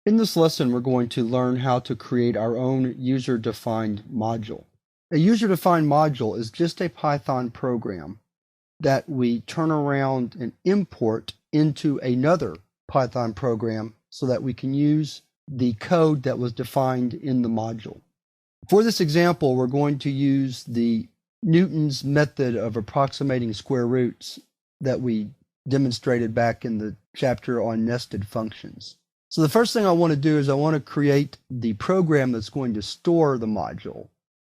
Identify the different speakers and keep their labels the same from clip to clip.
Speaker 1: In this lesson, we're going to learn how to create our own user-defined module. A user-defined module is just a Python program that we turn around and import into another Python program so that we can use the code that was defined in the module. For this example, we're going to use the Newton's method of approximating square roots that we demonstrated back in the chapter on nested functions. So the first thing I want to do is I want to create the program that's going to store the module,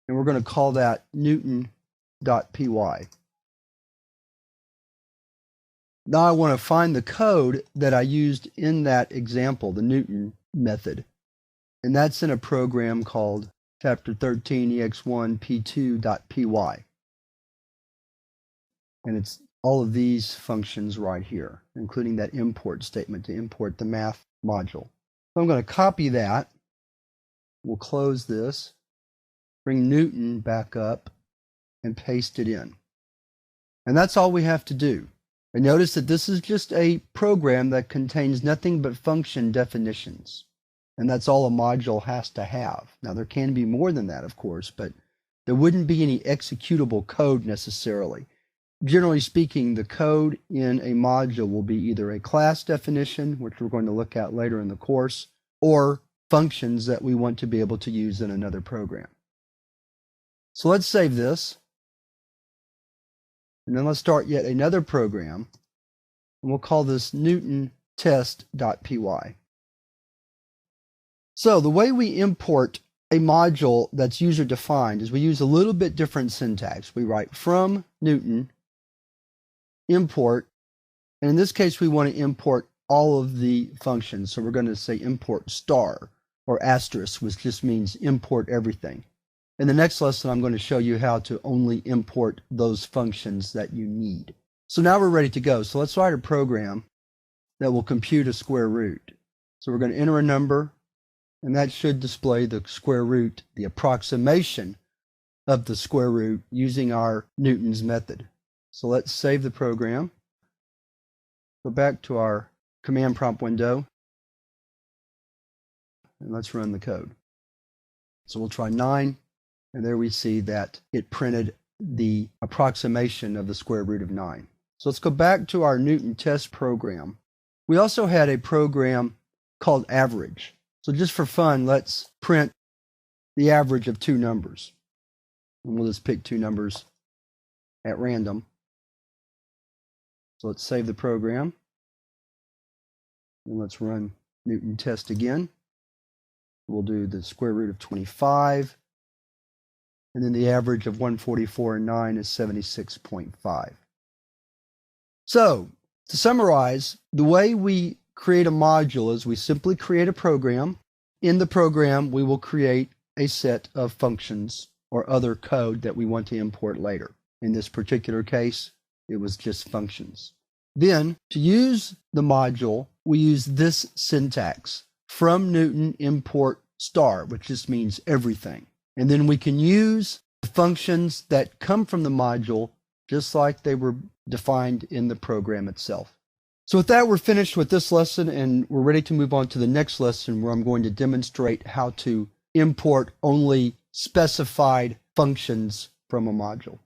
Speaker 1: and we're going to call that newton.py. Now I want to find the code that I used in that example, the Newton method, and that's in a program called chapter 13 ex1p2.py. And it's all of these functions right here, including that import statement to import the math module. So I'm going to copy that. We'll close this, bring Newton back up, and paste it in. And that's all we have to do. And notice that this is just a program that contains nothing but function definitions. And that's all a module has to have. Now there can be more than that, of course, but there wouldn't be any executable code necessarily. Generally speaking, the code in a module will be either a class definition, which we're going to look at later in the course, or functions that we want to be able to use in another program. So let's save this. And then let's start yet another program. And we'll call this Newton test.py. So the way we import a module that's user-defined is we use a little bit different syntax. We write from Newton import, and in this case we want to import all of the functions, so we're going to say import star or asterisk, which just means import everything. In the next lesson I'm going to show you how to only import those functions that you need. So now we're ready to go. So let's write a program that will compute a square root. So we're going to enter a number, and that should display the square root, the approximation of the square root using our Newton's method. So let's save the program, go back to our command prompt window, and let's run the code. So we'll try 9, and there we see that it printed the approximation of the square root of 9. So let's go back to our Newton test program. We also had a program called average. So just for fun, let's print the average of two numbers. And we'll just pick two numbers at random. So let's save the program. And let's run Newton test again. We'll do the square root of 25. And then the average of 144 and 9 is 76.5. So, to summarize, the way we create a module is we simply create a program. In the program, we will create a set of functions or other code that we want to import later. In this particular case, it was just functions. Then, to use the module, we use this syntax, from Newton import star, which just means everything. And then we can use the functions that come from the module just like they were defined in the program itself. So with that, we're finished with this lesson, and we're ready to move on to the next lesson where I'm going to demonstrate how to import only specified functions from a module.